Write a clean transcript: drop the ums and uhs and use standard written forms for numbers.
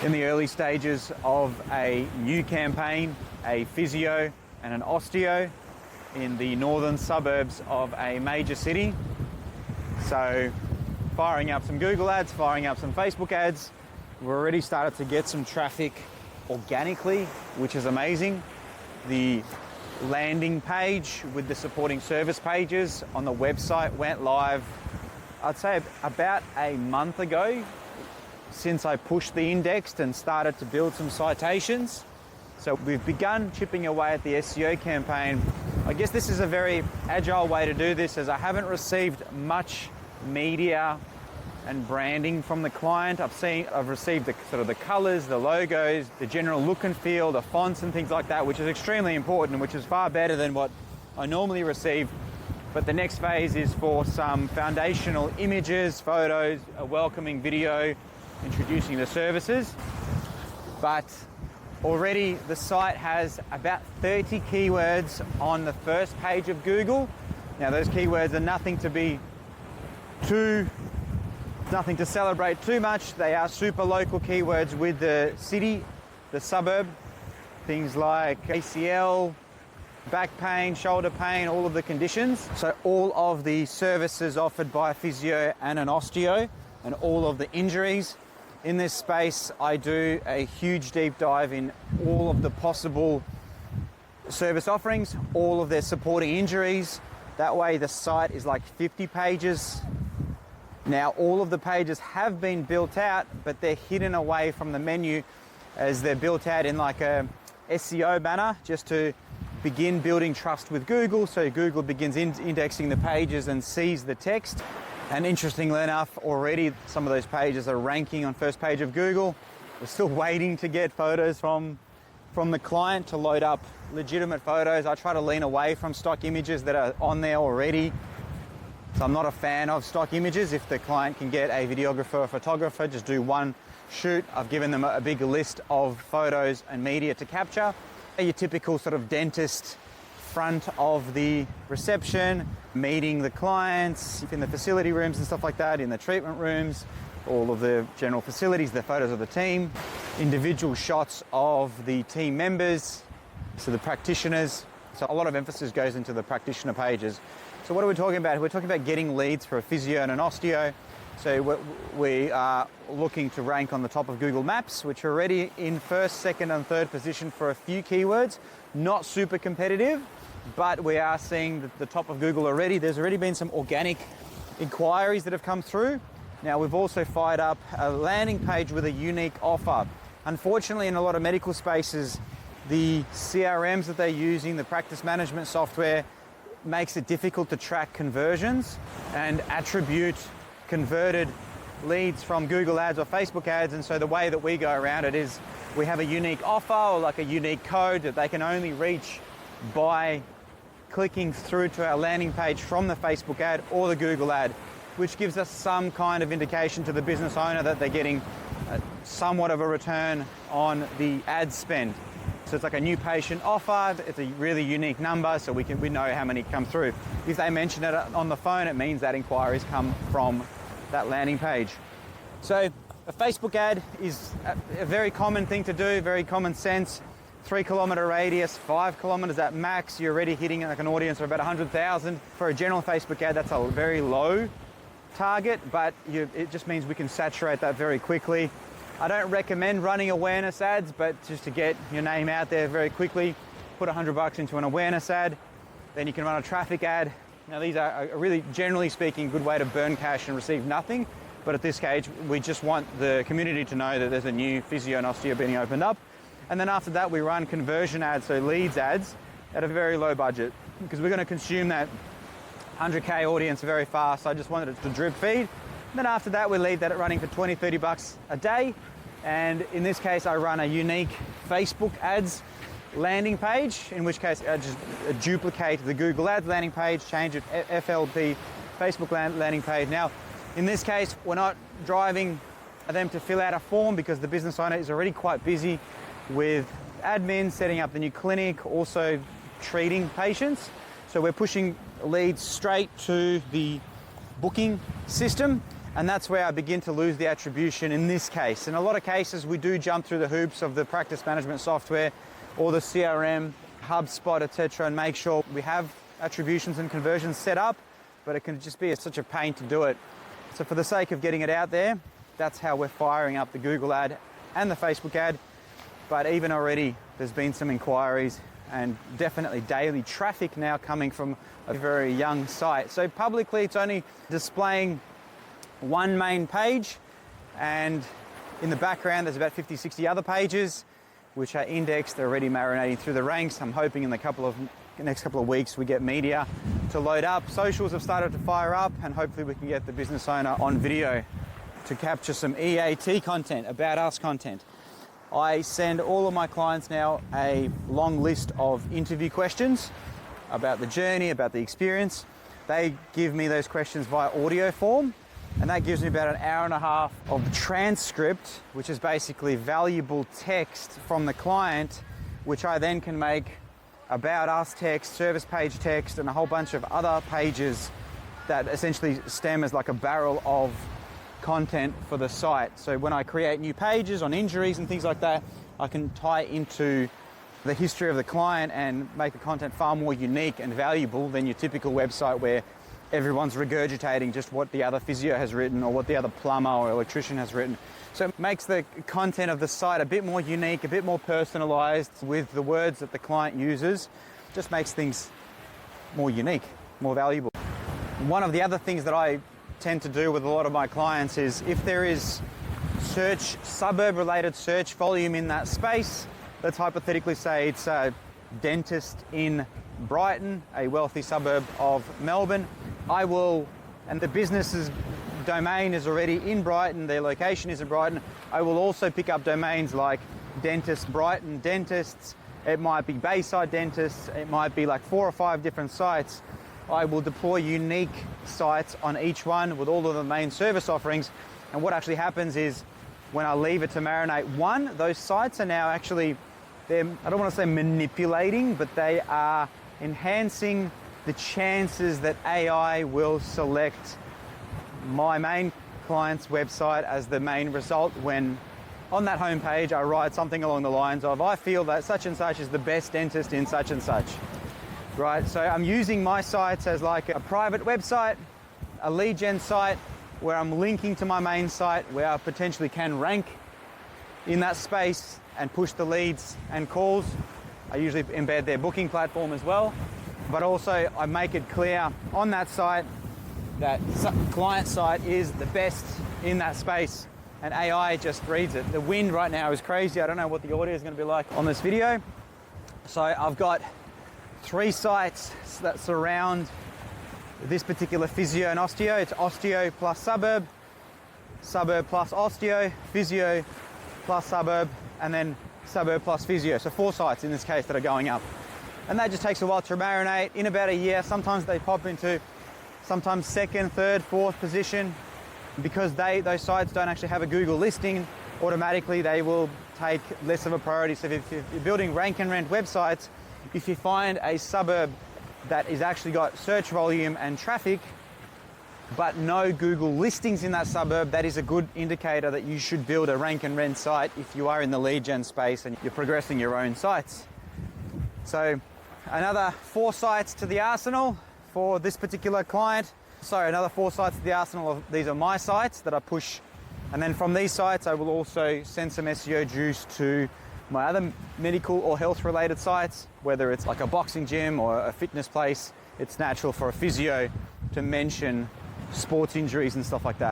in the early stages of a new campaign, a Physio and an Osteo in the northern suburbs of a major city. So firing up some Google ads, firing up some Facebook ads. We've already started to get some traffic organically, which is amazing. The landing page with the supporting service pages on the website went live, I'd say about a month ago, since I pushed the index and started to build some citations. So we've begun chipping away at the SEO campaign. I guess this is a very agile way to do this, as I haven't received much media and branding from the client. I've received the sort of the colors, the logos, the general look and feel, the fonts and things like that, which is extremely important, which is far better than what I normally receive. But the next phase is for some foundational images, photos, a welcoming video, introducing the services. But already the site has about 30 keywords on the first page of Google. Now those keywords are nothing to celebrate too much. They are super local keywords with the city, the suburb, things like ACL, back pain, shoulder pain, all of the conditions. So all of the services offered by Physio and an Osteo, and all of the injuries. In this space, I do a huge deep dive in all of the possible service offerings, all of their supporting injuries. That way the site is like 50 pages. Now all of the pages have been built out, but they're hidden away from the menu, as they're built out in like a SEO banner, just to begin building trust with Google. So Google begins indexing the pages and sees the text. And interestingly enough, already some of those pages are ranking on first page of Google. We're still waiting to get photos from the client to load up legitimate photos. I try to lean away from stock images that are on there already. So I'm not a fan of stock images. If the client can get a videographer or photographer, just do one shoot. I've given them a big list of photos and media to capture. Your typical sort of dentist front of the reception, meeting the clients in the facility rooms and stuff like that, in the treatment rooms, all of the general facilities, the photos of the team, individual shots of the team members, so the practitioners. So a lot of emphasis goes into the practitioner pages. So what are we talking about? We're talking about getting leads for a Physio and an Osteo. So we are looking to rank on the top of Google Maps, which are already in first, second and third position for a few keywords. Not super competitive, but we are seeing the top of Google already. There's already been some organic inquiries that have come through. Now we've also fired up a landing page with a unique offer. Unfortunately, in a lot of medical spaces, the CRMs that they're using, the practice management software, makes it difficult to track conversions and attribute converted leads from Google ads or Facebook ads. And so the way that we go around it is we have a unique offer, or like a unique code that they can only reach by clicking through to our landing page from the Facebook ad or the Google ad, which gives us some kind of indication to the business owner that they're getting somewhat of a return on the ad spend. So it's like a new patient offer. It's a really unique number, so we know how many come through. If they mention it on the phone, it means that inquiries come from that landing page. So a Facebook ad is a very common thing to do, very common sense. 3 kilometer radius, 5 kilometers at max, you're already hitting like an audience of about 100,000. For a general Facebook ad, that's a very low target, but it just means we can saturate that very quickly. I don't recommend running awareness ads, but just to get your name out there very quickly, put $100 into an awareness ad, then you can run a traffic ad. Now these are a really, generally speaking, good way to burn cash and receive nothing. But at this stage, we just want the community to know that there's a new Physio and Osteo being opened up. And then after that, we run conversion ads, so leads ads, at a very low budget, because we're going to consume that 100K audience very fast. I just wanted it to drip feed. Then after that, we leave that running for 20, 30 bucks a day. And in this case, I run a unique Facebook ads landing page, in which case I just duplicate the Google ads landing page, change it FLP Facebook landing page. Now, in this case, we're not driving them to fill out a form, because the business owner is already quite busy with admin, setting up the new clinic, also treating patients. So we're pushing leads straight to the booking system, And that's where I begin to lose the attribution in this case. In a lot of cases, we do jump through the hoops of the practice management software or the CRM, HubSpot, etc., and make sure we have attributions and conversions set up, but it can just be such a pain to do it. So for the sake of getting it out there, that's how we're firing up the Google ad and the Facebook ad. But even already, there's been some inquiries and definitely daily traffic now coming from a very young site. So publicly, it's only displaying one main page, and in the background there's about 50, 60 other pages which are indexed. They're already marinating through the ranks. I'm hoping in the next couple of weeks we get media to load up. Socials have started to fire up, and hopefully we can get the business owner on video to capture some EAT content, about us content. I send all of my clients now a long list of interview questions about the journey, about the experience. They give me those questions via audio form, and that gives me about an hour and a half of transcript, which is basically valuable text from the client, which I then can make about us text, service page text, and a whole bunch of other pages that essentially stem as like a barrel of content for the site. So when I create new pages on injuries and things like that, I can tie into the history of the client and make the content far more unique and valuable than your typical website where everyone's regurgitating just what the other physio has written or what the other plumber or electrician has written. So it makes the content of the site a bit more unique, a bit more personalized with the words that the client uses. Just makes things more unique, more valuable. One of the other things that I tend to do with a lot of my clients is if there is suburb related search volume in that space, let's hypothetically say it's a dentist in Brighton, a wealthy suburb of Melbourne, and the business's domain is already in Brighton, their location is in Brighton, I will also pick up domains like Dentist Brighton Dentists, it might be Bayside Dentists, it might be like 4 or 5 different sites. I will deploy unique sites on each one with all of the main service offerings. And what actually happens is when I leave it to marinate, those sites are now actually, I don't want to say manipulating, but they are enhancing the chances that AI will select my main client's website as the main result when on that homepage I write something along the lines of, I feel that such and such is the best dentist in such and such. Right, so I'm using my sites as like a private website, a lead gen site where I'm linking to my main site where I potentially can rank in that space and push the leads and calls. I usually embed their booking platform as well, but also I make it clear on that site that client site is the best in that space, and AI just reads it. The wind right now is crazy. I don't know what the audio is going to be like on this video. So I've got 3 sites that surround this particular physio and osteo. It's osteo plus suburb, suburb plus osteo, physio plus suburb, and then suburb plus physio. So 4 sites in this case that are going up. And that just takes a while to marinate. In about a year, sometimes they pop into sometimes 2nd, 3rd, 4th position. Because those sites don't actually have a Google listing, automatically they will take less of a priority. So if you're building rank and rent websites, if you find a suburb that is actually got search volume and traffic, but no Google listings in that suburb, that is a good indicator that you should build a rank and rent site if you are in the lead gen space and you're progressing your own sites. So another 4 sites to the arsenal for this particular client. So another 4 sites to the arsenal. These are my sites that I push. And then from these sites, I will also send some SEO juice to my other medical or health related sites, whether it's like a boxing gym or a fitness place. It's natural for a physio to mention sports injuries and stuff like that.